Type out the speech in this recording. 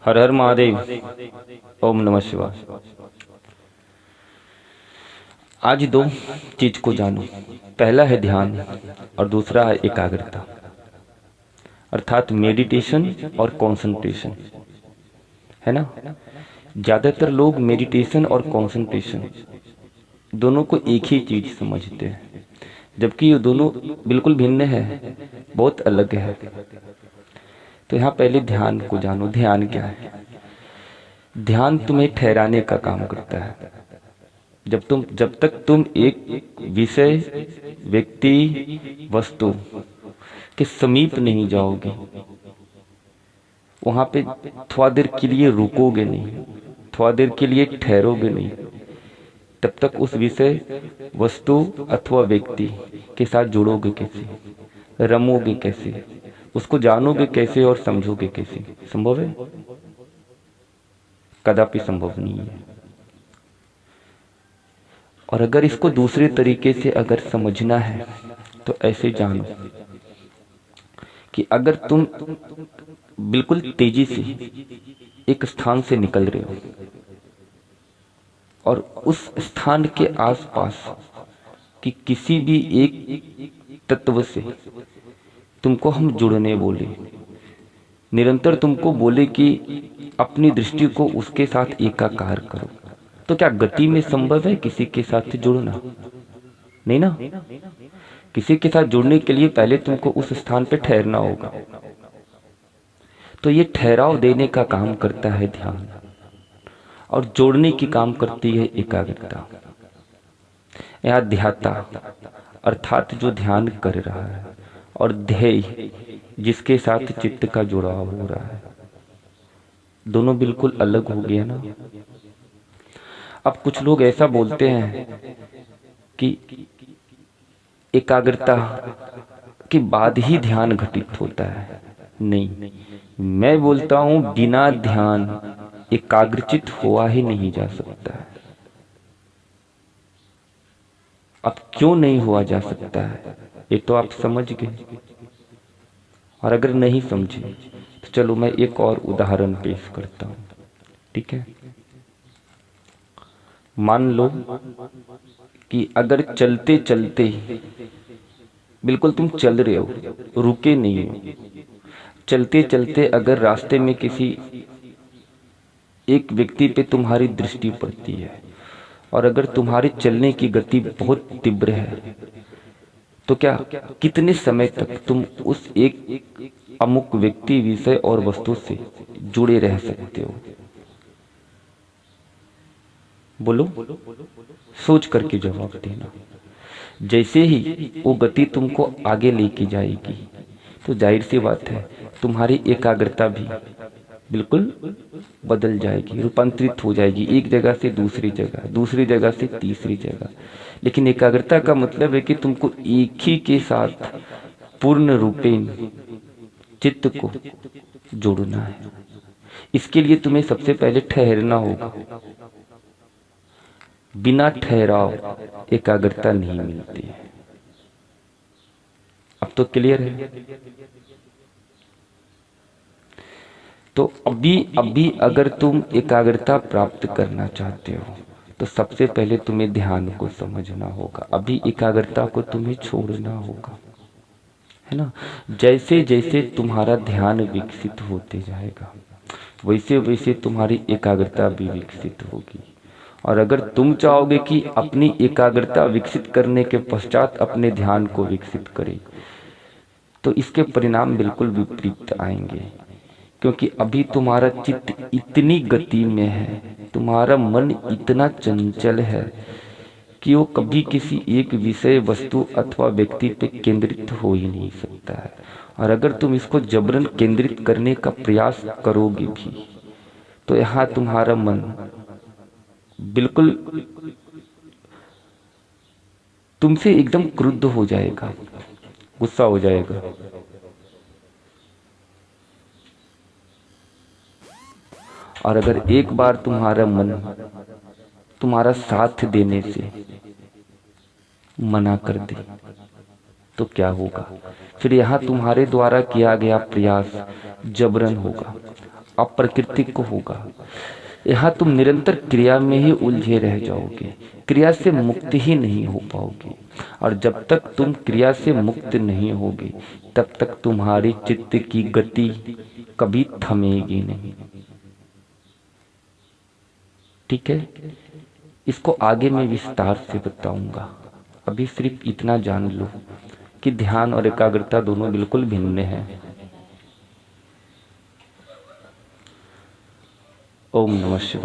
हर हर महादेव। ओम नमः शिवाय। आज दो चीज को जानो। पहला है ध्यान और दूसरा है एकाग्रता, अर्थात मेडिटेशन और कंसंट्रेशन, है ना। ज्यादातर लोग मेडिटेशन और कंसंट्रेशन दोनों को एक ही चीज समझते हैं, जबकि ये दोनों बिल्कुल भिन्न है, बहुत अलग है। तो यहाँ पहले ध्यान को जानो। ध्यान क्या है? ध्यान तुम्हें ठहराने का काम करता है। जब तक तुम एक विषय, व्यक्ति, वस्तु के समीप नहीं जाओगे, वहां पे थोड़ा देर के लिए रुकोगे नहीं, थोड़ा देर के लिए ठहरोगे नहीं, तब तक उस विषय, वस्तु अथवा व्यक्ति के साथ जुड़ोगे कैसे, रमोगे कैसे, उसको जानोगे कैसे और समझोगे कैसे? संभव है? कदापि संभव नहीं है। और अगर इसको दूसरे तरीके से अगर समझना है तो ऐसे जानो कि अगर तुम बिल्कुल तेजी से एक स्थान से निकल रहे हो और उस स्थान के आसपास कि किसी भी एक तत्व से तुमको हम जुड़ने बोले, निरंतर तुमको बोले कि अपनी दृष्टि को उसके साथ एकाकार करो, तो क्या गति में संभव है किसी के साथ जुड़ना? नहीं ना। किसी के साथ जुड़ने के लिए पहले तुमको उस स्थान पे ठहरना होगा। तो ये ठहराव देने का काम करता है ध्यान, और जोड़ने की काम करती है एकाग्रता। यहाँ ध्याता अर्थात जो ध्यान कर रहा है, और ध्येय जिसके साथ चित्त का जुड़ाव हो रहा है, दोनों बिल्कुल अलग हो गया ना। अब कुछ लोग ऐसा बोलते हैं कि एकाग्रता के बाद ही ध्यान घटित होता है। नहीं, मैं बोलता हूं बिना ध्यान एकाग्रचित हुआ ही नहीं जा सकता है। अब क्यों नहीं हुआ जा सकता है ये तो आप समझ गए, और अगर नहीं समझे तो चलो मैं एक और उदाहरण पेश करता हूं, ठीक है। मान लो कि अगर चलते चलते बिल्कुल तुम चल रहे हो, रुके नहीं हो, चलते चलते अगर रास्ते में किसी एक व्यक्ति पे तुम्हारी दृष्टि पड़ती है, और अगर तुम्हारे चलने की गति बहुत तीव्र है, तो क्या कितने समय तक तुम उस एक अमुक व्यक्ति, विषय और वस्तु से जुड़े रह सकते हो? बोलो, सोच करके जवाब देना। जैसे ही वो गति तुमको आगे लेके जाएगी, तो जाहिर सी बात है तुम्हारी एकाग्रता भी बिल्कुल बदल जाएगी, रूपांतरित हो जाएगी, एक जगह से दूसरी जगह, दूसरी जगह से तीसरी जगह। लेकिन एकाग्रता का मतलब है कि तुमको एक ही के साथ पूर्ण रूपेण चित्त को जोड़ना है। इसके लिए तुम्हें सबसे पहले ठहरना होगा। बिना ठहराव एकाग्रता नहीं मिलती है। अब तो क्लियर है? तो अभी अगर तुम एकाग्रता प्राप्त करना चाहते हो तो सबसे पहले तुम्हें ध्यान को समझना होगा। अभी एकाग्रता को तुम्हें छोड़ना होगा, है ना। जैसे जैसे तुम्हारा ध्यान विकसित होते जाएगा, वैसे वैसे तुम्हारी एकाग्रता भी विकसित होगी। और अगर तुम चाहोगे कि अपनी एकाग्रता विकसित करने के पश्चात अपने ध्यान को विकसित करें, तो इसके परिणाम बिल्कुल विपरीत आएंगे। क्योंकि अभी तुम्हारा चित्त इतनी गति में है, तुम्हारा मन इतना चंचल है कि वो कभी किसी एक विषय, वस्तु अथवा व्यक्ति पे केंद्रित हो ही नहीं सकता है। और अगर तुम इसको जबरन केंद्रित करने का प्रयास करोगे भी, तो यहाँ तुम्हारा मन बिल्कुल तुमसे एकदम क्रुद्ध हो जाएगा, गुस्सा हो जाएगा। और अगर एक बार तुम्हारा मन तुम्हारा साथ देने से मना कर दे तो क्या होगा? फिर यहाँ तुम्हारे द्वारा किया गया प्रयास जबरन होगा, अप्राकृतिक होगा। यहाँ तुम निरंतर क्रिया में ही उलझे रह जाओगे, क्रिया से मुक्त ही नहीं हो पाओगे। और जब तक तुम क्रिया से मुक्त नहीं होगे तब तक तुम्हारी चित्त की गति कभी थमेगी नहीं। ठीक है, इसको आगे मैं विस्तार से बताऊंगा। अभी सिर्फ इतना जान लो कि ध्यान और एकाग्रता दोनों बिल्कुल भिन्न हैं। ओम नमः शिवाय।